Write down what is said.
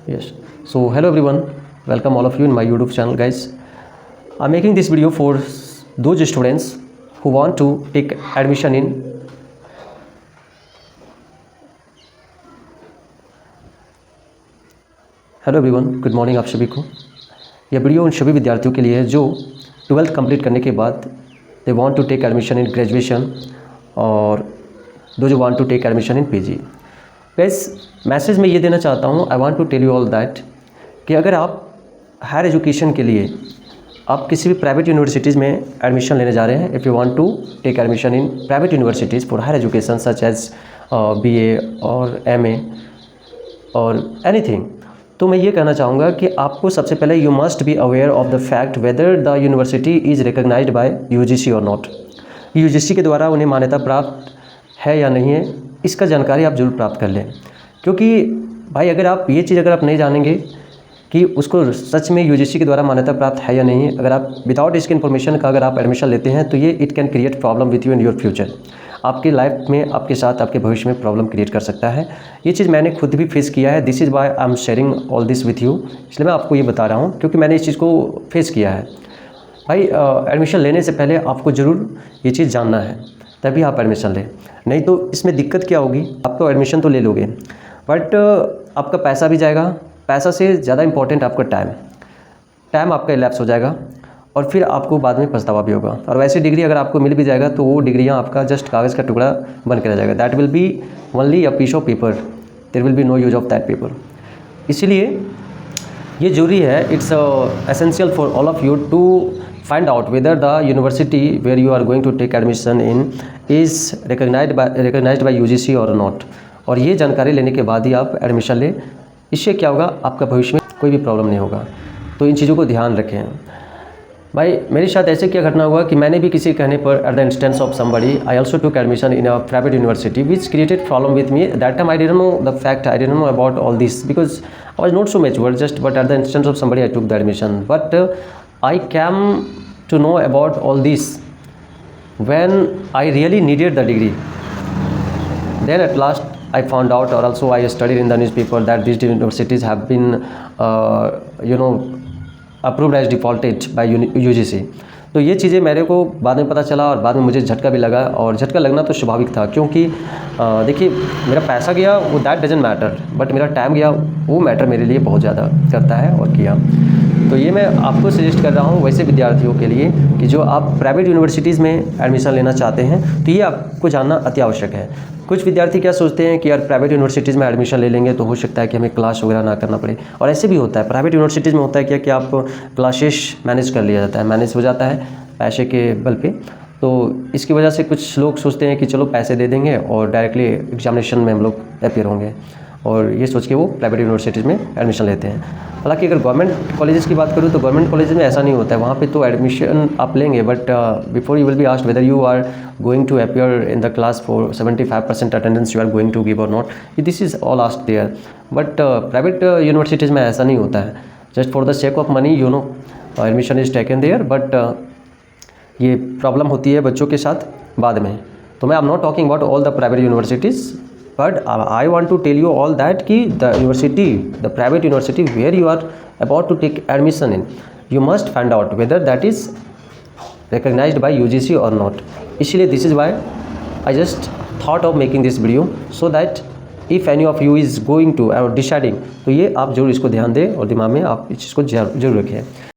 Yes. So hello everyone, welcome all of you in my YouTube channel, guys. I'm making this video for those students who want to take admission in hello everyone, good morning आप सभी को। यह video उन सभी विद्यार्थियों के लिए है जो 12th कंप्लीट करने के बाद they want to take admission in graduation और दो जो want to take admission in PG. Guys, message में ये देना चाहता हूँ, I want to tell you all that कि अगर आप हायर एजुकेशन के लिए आप किसी भी प्राइवेट यूनिवर्सिटीज़ में एडमिशन लेने जा रहे हैं, if you want to take admission in private universities for higher education such as BA और MA और एनीथिंग, तो मैं ये कहना चाहूँगा कि आपको सबसे पहले you must be aware of the fact whether the university is recognised by UGC और नॉट। UGC के द्वारा उन्हें मान्यता प्राप्त है या नहीं है, इसका जानकारी आप जरूर प्राप्त कर लें। क्योंकि भाई अगर आप ये चीज़ अगर आप नहीं जानेंगे कि उसको सच में UGC के द्वारा मान्यता प्राप्त है या नहीं है, अगर आप विदाउट इसके इन्फॉर्मेशन का अगर आप एडमिशन लेते हैं तो ये it can create problem with you in your future. आपकी लाइफ में आपके साथ आपके भविष्य में प्रॉब्लम क्रिएट कर सकता है। ये चीज़ मैंने खुद भी फेस किया है। This is why I am sharing all this with you. इसलिए मैं आपको ये बता रहा हूँ क्योंकि मैंने इस चीज़ को फेस किया है। भाई एडमिशन लेने से पहले आपको ज़रूर ये चीज़ जानना है, तभी आप एडमिशन लें। नहीं तो इसमें दिक्कत क्या होगी, आप तो एडमिशन तो ले लोगे बट आपका पैसा भी जाएगा। पैसा से ज़्यादा इंपॉर्टेंट आपका टाइम आपका इलैप्स हो जाएगा और फिर आपको बाद में पछतावा भी होगा। और वैसे डिग्री अगर आपको मिल भी जाएगा तो वो डिग्रियाँ आपका जस्ट कागज़ का टुकड़ा बन के रह जाएगा। That will be only a piece of paper, there will be no use of that paper. इसीलिए ये जरूरी है, it's essential for all of you to find out whether the university where you are going to take admission in is recognised by UGC और not. और ये जानकारी लेने के बाद ही आप एडमिशन लें। इससे क्या होगा, आपका भविष्य में कोई भी प्रॉब्लम नहीं होगा। तो इन चीज़ों को ध्यान रखें। भाई मेरे साथ ऐसे क्या घटना हुआ कि मैंने भी किसी कहने पर at the instance of somebody I also took admission in a private university which created problem with me. That time I didn't know the fact, I didn't know about all this because I was not so mature just but at the instance of somebody I took the admission. But I came to know about all this when I really needed the degree. Then at last I found out, or also I studied in the newspaper that these universities have been approved as defaulted by UGC. तो ये चीज़ें मेरे को बाद में पता चला और बाद में मुझे झटका भी लगा। और झटका लगना तो स्वाभाविक था क्योंकि देखिए मेरा पैसा गया वो दैट डजंट मैटर, बट मेरा टाइम गया वो मैटर मेरे लिए बहुत ज़्यादा करता है और किया। तो ये मैं आपको सजेस्ट कर रहा हूँ वैसे विद्यार्थियों के लिए कि जो आप प्राइवेट यूनिवर्सिटीज़ में एडमिशन लेना चाहते हैं तो ये आपको जानना अति आवश्यक है। कुछ विद्यार्थी क्या सोचते हैं कि यार प्राइवेट यूनिवर्सिटीज़ में एडमिशन ले लेंगे तो हो सकता है कि हमें क्लास वगैरह ना करना पड़े, और ऐसे भी होता है। प्राइवेट यूनिवर्सिटीज़ में होता है क्या कि आप क्लासेस मैनेज कर लिया जाता है, मैनेज हो जाता है पैसे के बल पे। तो इसकी वजह से कुछ लोग सोचते हैं कि चलो पैसे दे देंगे और डायरेक्टली एग्जामिनेशन में हम लोग अपेयर होंगे, और ये सोच के वो प्राइवेट यूनिवर्सिटीज़ में एडमिशन लेते हैं। हालांकि अगर गवर्नमेंट कॉलेजेस की बात करूँ तो गवर्नमेंट कॉलेज में ऐसा नहीं होता है। वहाँ पे तो एडमिशन आप लेंगे but before you will be asked whether you are going to appear in the class for 75% attendance you are going to give और not, this is all asked there. But private universities में ऐसा नहीं होता है। Just for the sake of money admission is taken there, but ये problem होती है बच्चों के साथ बाद में। तो मैं I am not talking about all the private universities, but I want to tell you all that कि the private university where you are about to take admission in, you must find out whether that is recognized by UGC or not. इसलिए this is why I just thought of making this video so that if any of you is going to or deciding, तो ये आप जरूर इसको ध्यान दें और दिमाग में आप इस चीज़ को जरूर रखें।